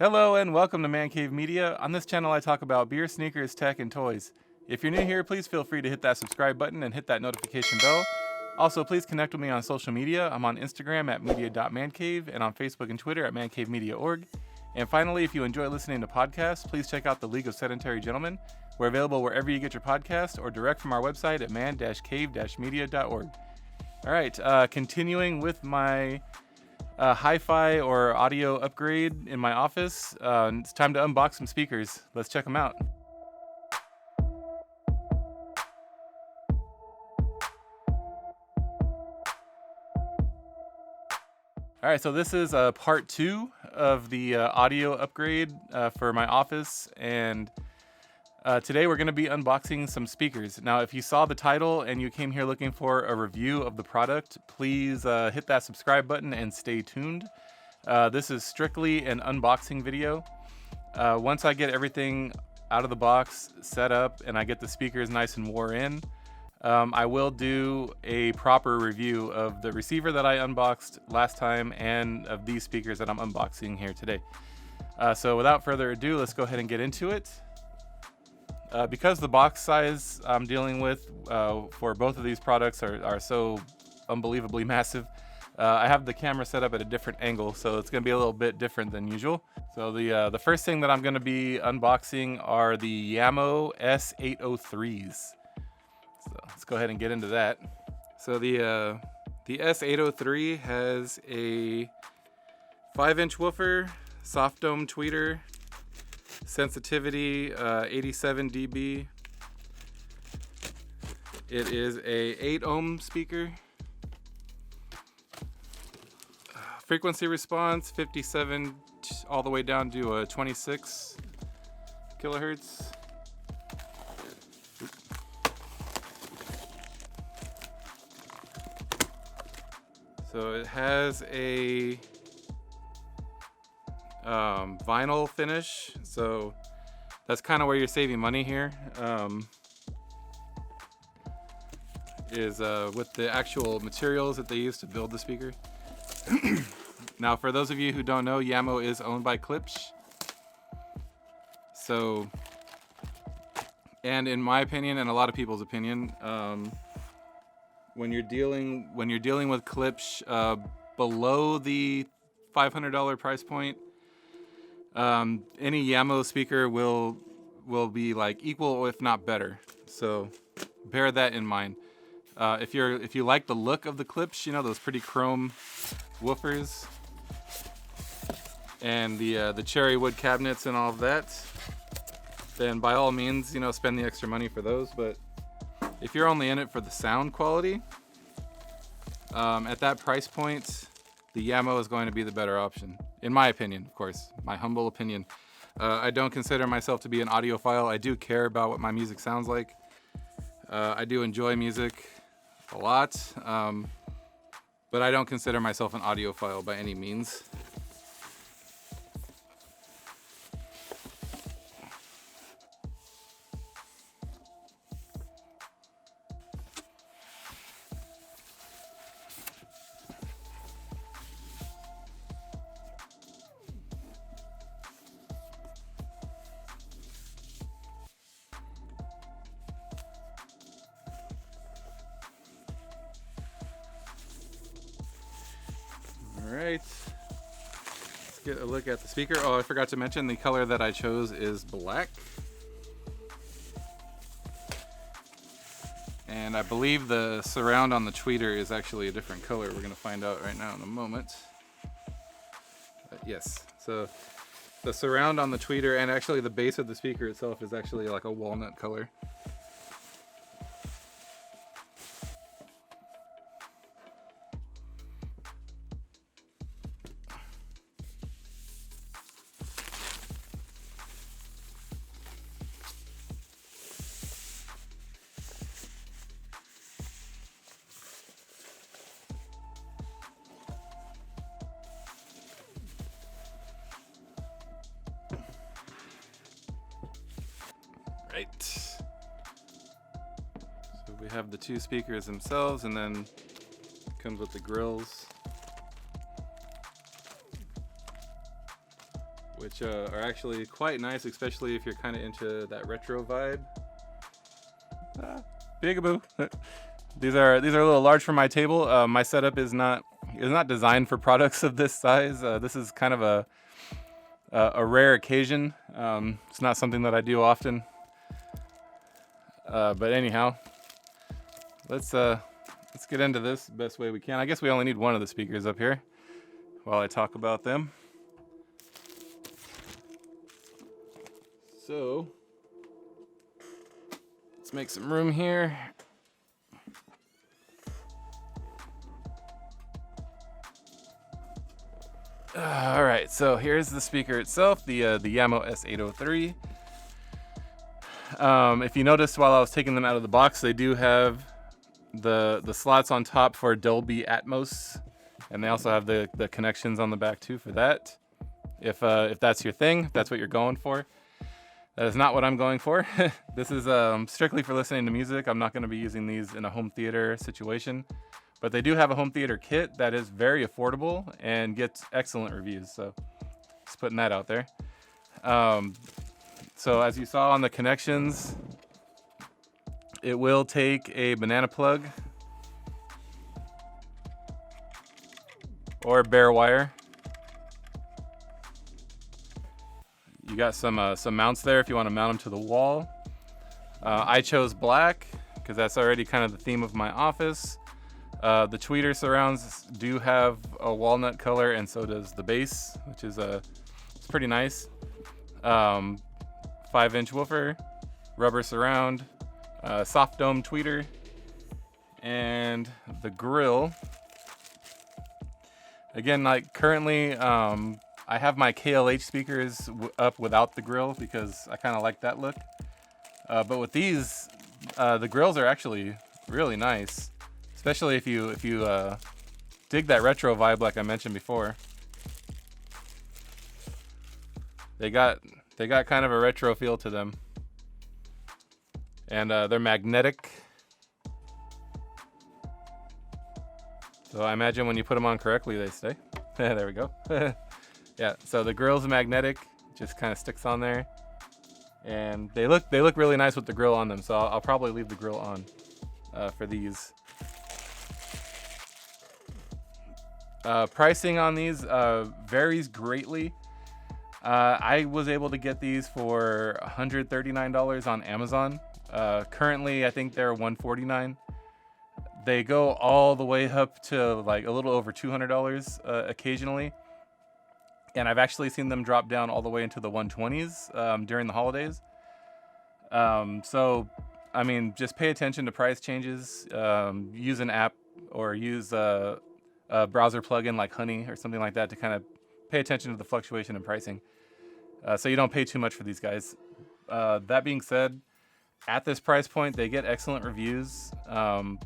Hello and welcome to Man Cave Media. On this channel I talk about beer, sneakers, tech, and toys. If you're new here, please feel free to hit that subscribe button and hit that notification bell. Also, please connect with me on social media. I'm on Instagram at media.mancave and on Facebook and Twitter at mancavemedia.org. And finally, if you enjoy listening to podcasts, please check out the League of Sedentary Gentlemen. We're available wherever you get your podcast or direct from our website at man-cave-media.org. All right, continuing with my hi-fi or audio upgrade in my office. It's time to unbox some speakers. Let's check them out. All right, so this is part 2 of the audio upgrade for my office, and today we're going to be unboxing some speakers. Now, if you saw the title and you came here looking for a review of the product, please hit that subscribe button and stay tuned. This is strictly an unboxing video. Once I get everything out of the box, set up, and I get the speakers nice and wore in, I will do a proper review of the receiver that I unboxed last time and of these speakers that I'm unboxing here today. So without further ado, let's go ahead and get into it. Because the box size I'm dealing with for both of these products are so unbelievably massive, I have the camera set up at a different angle, so it's going to be a little bit different than usual. So the first thing that I'm going to be unboxing are the Jamo S803s. So let's go ahead and get into that. So the S803 has a 5-inch woofer, soft dome tweeter, sensitivity 87 dB. It is a 8 ohm speaker. Frequency response 57 all the way down to a 26 kilohertz. So it has a vinyl finish, so that's kind of where you're saving money here, is with the actual materials that they use to build the speaker. Now, for those of you who don't know, Jamo is owned by Klipsch. So, and in my opinion, and a lot of people's opinion, when you're dealing with Klipsch below the $500 price point, any Jamo speaker will be like equal, if not better. So bear that in mind. If you like the look of the Klipsch, you know, those pretty chrome woofers and the cherry wood cabinets and all of that, then by all means, you know, spend the extra money for those. But if you're only in it for the sound quality, at that price point, the Jamo is going to be the better option, in my opinion, of course, my humble opinion. I don't consider myself to be an audiophile. I do care about what my music sounds like. I do enjoy music a lot, but I don't consider myself an audiophile by any means. Alright, let's get a look at the speaker. Oh, I forgot to mention the color that I chose is black. And I believe the surround on the tweeter is actually a different color. We're going to find out right now in a moment. Yes, so the surround on the tweeter and actually the base of the speaker itself is actually like a walnut color. Right. So we have the two speakers themselves, and then it comes with the grills, which which are actually quite nice, especially if you're kind of into that retro vibe. Peekaboo. These are a little large for my table. My setup is not designed for products of this size. This is kind of a rare occasion. It's not something that I do often. But anyhow, let's get into this the best way we can. I guess we only need one of the speakers up here while I talk about them. So let's make some room here. All right, so here's the speaker itself, the Jamo S803. If you noticed while I was taking them out of the box, they do have the slots on top for Dolby Atmos, and they also have the connections on the back too for that. If that's your thing, if that's what you're going for. That is not what I'm going for. This is strictly for listening to music. I'm not going to be using these in a home theater situation. But they do have a home theater kit that is very affordable and gets excellent reviews. So just putting that out there. So as you saw on the connections, it will take a banana plug or bare wire. You got some mounts there if you want to mount them to the wall. I chose black because that's already kind of the theme of my office. The tweeter surrounds do have a walnut color, and so does the bass, which is it's pretty nice. 5-inch woofer, rubber surround, soft dome tweeter, and the grill. Again, like currently, I have my KLH speakers up without the grill because I kind of like that look. But with these, the grills are actually really nice. Especially if you dig that retro vibe like I mentioned before. They got kind of a retro feel to them. And they're magnetic. So I imagine when you put them on correctly, they stay. There we go. Yeah, so the grill's magnetic, just kind of sticks on there. And they look really nice with the grill on them, so I'll probably leave the grill on for these. Pricing on these varies greatly. I was able to get these for $139 on Amazon. Currently, I think they're $149. They go all the way up to like a little over $200 occasionally. And I've actually seen them drop down all the way into the 120s during the holidays. So, I mean, just pay attention to price changes. Use an app or use a browser plugin like Honey or something like that to kind of pay attention to the fluctuation in pricing. So you don't pay too much for these guys. That being said, at this price point, they get excellent reviews. From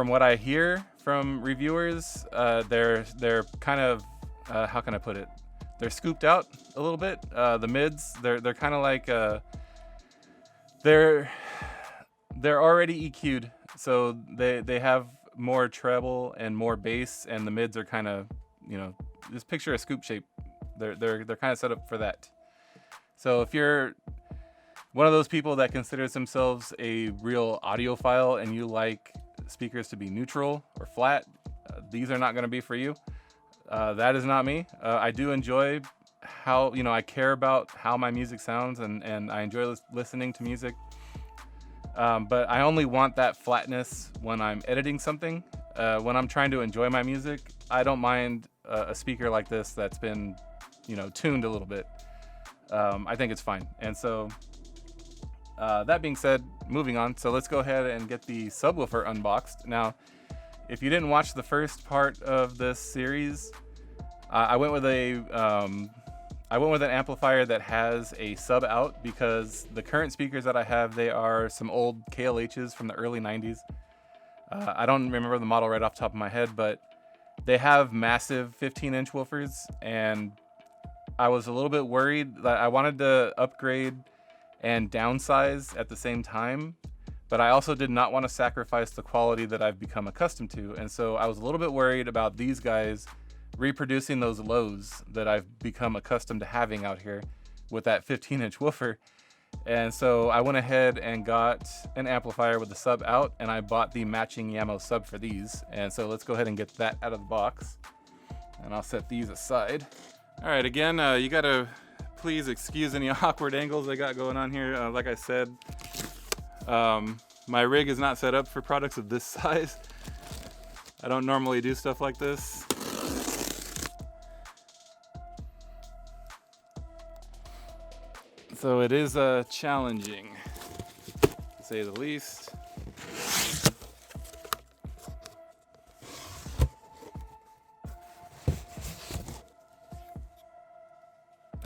what I hear from reviewers, they're kind of, how can I put it? They're scooped out a little bit. The mids, they're kind of like, they're already EQ'd. So they have more treble and more bass, and the mids are kind of, just picture a scoop shape. They're kind of set up for that. So if you're one of those people that considers themselves a real audiophile and you like speakers to be neutral or flat, these are not going to be for you. That is not me. I do enjoy how, I care about how my music sounds, and I enjoy listening to music. But I only want that flatness when I'm editing something. When I'm trying to enjoy my music, I don't mind a speaker like this that's been, tuned a little bit. I think it's fine. And so that being said, moving on. So let's go ahead and get the subwoofer unboxed. Now, if you didn't watch the first part of this series, I went with an amplifier that has a sub out because the current speakers that I have, they are some old KLHs from the early 90s. I don't remember the model right off the top of my head, but they have massive 15-inch woofers, and I was a little bit worried that I wanted to upgrade and downsize at the same time, but I also did not want to sacrifice the quality that I've become accustomed to. And so I was a little bit worried about these guys reproducing those lows that I've become accustomed to having out here with that 15-inch woofer. And so I went ahead and got an amplifier with the sub out, and I bought the matching Jamo sub for these. And so let's go ahead and get that out of the box, and I'll set these aside. All right, again, you gotta please excuse any awkward angles I got going on here. Like I said, my rig is not set up for products of this size. I don't normally do stuff like this. So it is challenging, to say the least.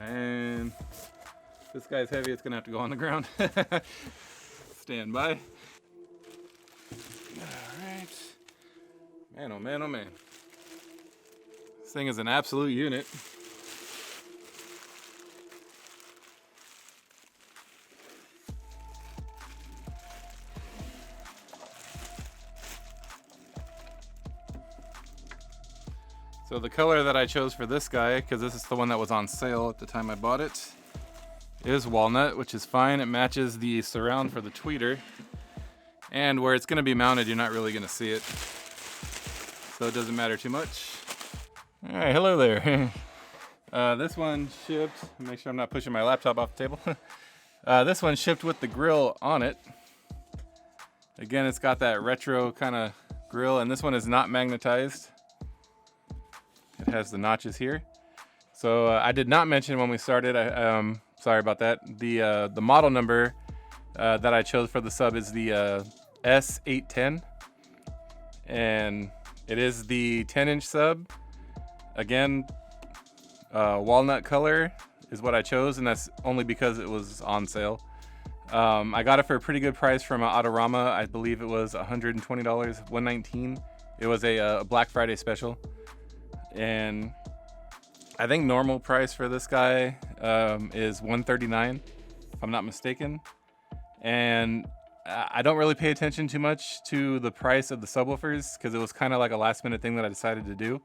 And this guy's heavy, it's gonna have to go on the ground. Stand by. All right. Man, oh man, oh man. This thing is an absolute unit. So the color that I chose for this guy, because this is the one that was on sale at the time I bought it, is walnut, which is fine. It matches the surround for the tweeter. And where it's going to be mounted, you're not really going to see it. So it doesn't matter too much. All right, hello there. This one shipped, make sure I'm not pushing my laptop off the table. This one shipped with the grill on it. Again, it's got that retro kind of grill, and this one is not magnetized. It has the notches here. So I did not mention when we started, sorry about that. The model number that I chose for the sub is the S810. And it is the 10-inch sub. Again, walnut color is what I chose, and that's only because it was on sale. I got it for a pretty good price from Autorama. I believe it was $120, $119. It was a Black Friday special. And I think normal price for this guy is $139, if I'm not mistaken. And I don't really pay attention too much to the price of the subwoofers because it was kind of like a last minute thing that I decided to do.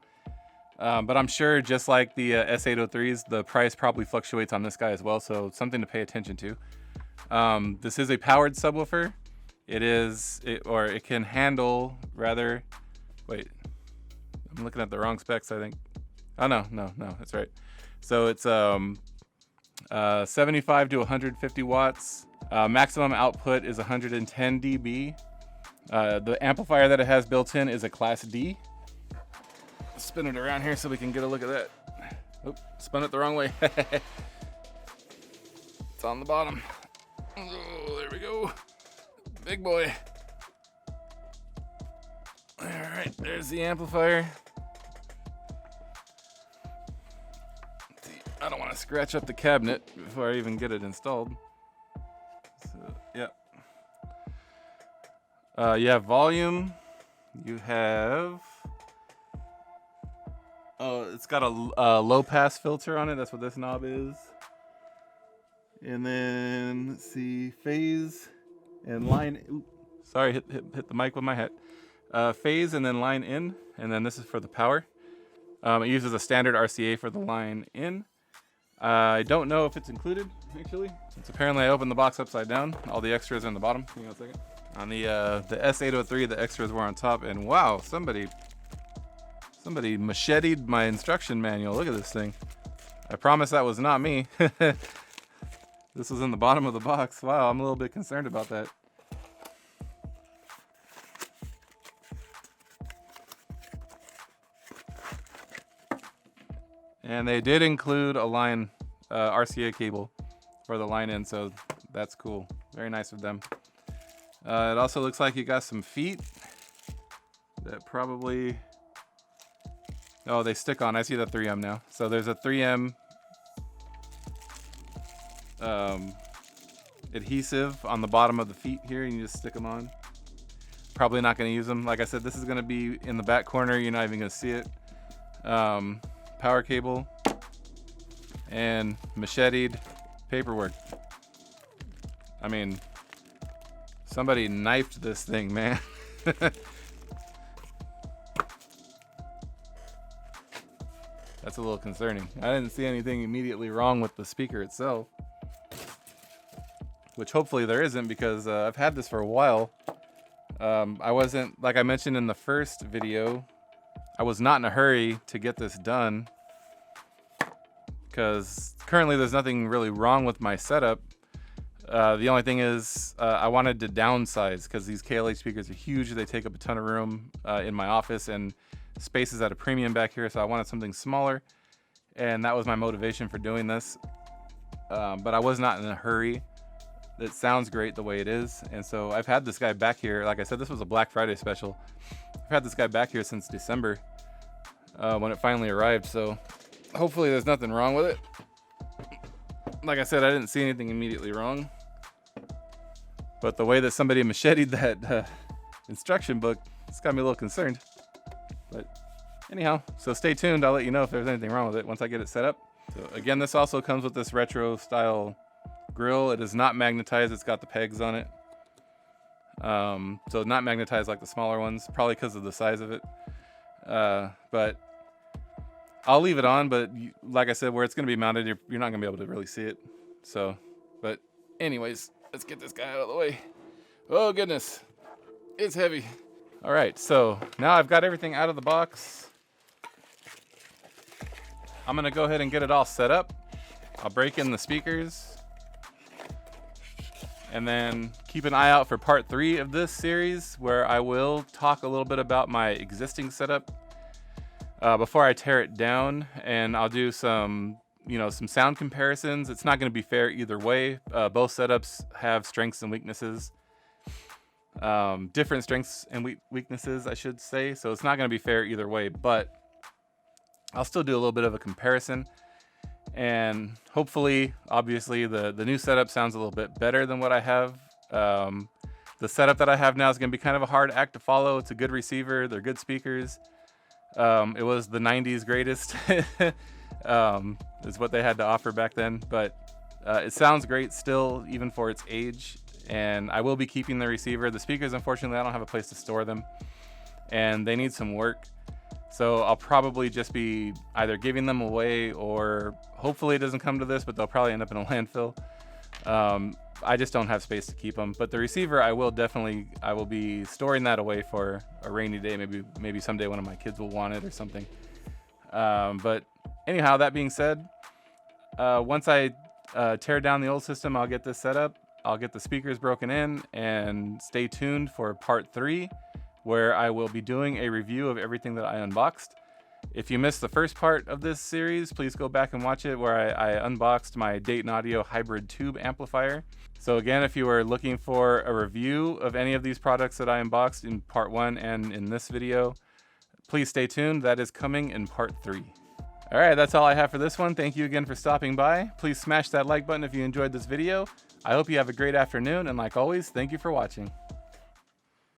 But I'm sure just like the S803s, the price probably fluctuates on this guy as well. So something to pay attention to. This is a powered subwoofer. It can handle rather, wait, I'm looking at the wrong specs, I think. Oh, no, that's right. So it's 75 to 150 watts. Maximum output is 110 dB. The amplifier that it has built in is a Class D. Spin it around here so we can get a look at that. Oop, spun it the wrong way. It's on the bottom. Oh, there we go. Big boy. All right, there's the amplifier. I don't want to scratch up the cabinet before I even get it installed. So, yeah. You have volume. You have... Oh, it's got a low pass filter on it. That's what this knob is. And then, let's see, phase and line... Ooh, sorry, hit the mic with my hat. Phase and then line in. And then this is for the power. It uses a standard RCA for the line in. I don't know if it's included, actually. Since apparently I opened the box upside down. All the extras are in the bottom. Hang on a second. On the S803, the extras were on top, and wow, somebody macheted my instruction manual. Look at this thing. I promise that was not me. This was in the bottom of the box. Wow, I'm a little bit concerned about that. And they did include a line RCA cable for the line in, so that's cool. Very nice of them. It also looks like you got some feet that probably... Oh, they stick on. I see the 3M now. So there's a 3M adhesive on the bottom of the feet here, and you just stick them on. Probably not going to use them. Like I said, this is going to be in the back corner. You're not even going to see it. Power cable and macheted paperwork. I mean, somebody knifed this thing, man. a little concerning. I didn't see anything immediately wrong with the speaker itself, which hopefully there isn't, because I've had this for a while. I wasn't, like I mentioned in the first video, I was not in a hurry to get this done because currently there's nothing really wrong with my setup. The only thing is I wanted to downsize because these KLH speakers are huge. They take up a ton of room in my office, and space is at a premium back here, so I wanted something smaller, and that was my motivation for doing this. But I was not in a hurry. It sounds great the way it is, and so I've had this guy back here. Like I said, this was a Black Friday special. I've had this guy back here since December when it finally arrived, so hopefully there's nothing wrong with it. Like I said, I didn't see anything immediately wrong, but the way that somebody macheted that instruction book, it's got me a little concerned. But anyhow, so stay tuned. I'll let you know if there's anything wrong with it once I get it set up. So again, this also comes with this retro style grill. It is not magnetized. It's got the pegs on it. So not magnetized like the smaller ones, probably because of the size of it. But I'll leave it on, but like I said, where it's going to be mounted, you're not going to be able to really see it. So, but anyways, let's get this guy out of the way. Oh goodness, it's heavy. All right, so now I've got everything out of the box. I'm going to go ahead and get it all set up. I'll break in the speakers, and then keep an eye out for part 3 of this series, where I will talk a little bit about my existing setup before I tear it down, and I'll do some sound comparisons. It's not going to be fair either way. Both setups have strengths and weaknesses, different strengths and weaknesses, I should say. So it's not going to be fair either way, but I'll still do a little bit of a comparison. And hopefully, obviously, the new setup sounds a little bit better than what I have. The setup that I have now is going to be kind of a hard act to follow. It's a good receiver. They're good speakers. It was the 90s greatest, is what they had to offer back then. But it sounds great still, even for its age. And I will be keeping the receiver. The speakers, unfortunately, I don't have a place to store them, and they need some work. So I'll probably just be either giving them away, or hopefully it doesn't come to this, but they'll probably end up in a landfill. I just don't have space to keep them. But the receiver, I will be storing that away for a rainy day. Maybe someday one of my kids will want it or something. But anyhow, that being said, once I tear down the old system, I'll get this set up. I'll get the speakers broken in, and stay tuned for part 3. Where I will be doing a review of everything that I unboxed. If you missed the first part of this series, please go back and watch it, where I unboxed my Dayton Audio hybrid tube amplifier. So again, if you are looking for a review of any of these products that I unboxed in part 1 and in this video, please stay tuned. That is coming in part 3. All right, that's all I have for this one. Thank you again for stopping by. Please smash that like button if you enjoyed this video. I hope you have a great afternoon, and like always, thank you for watching.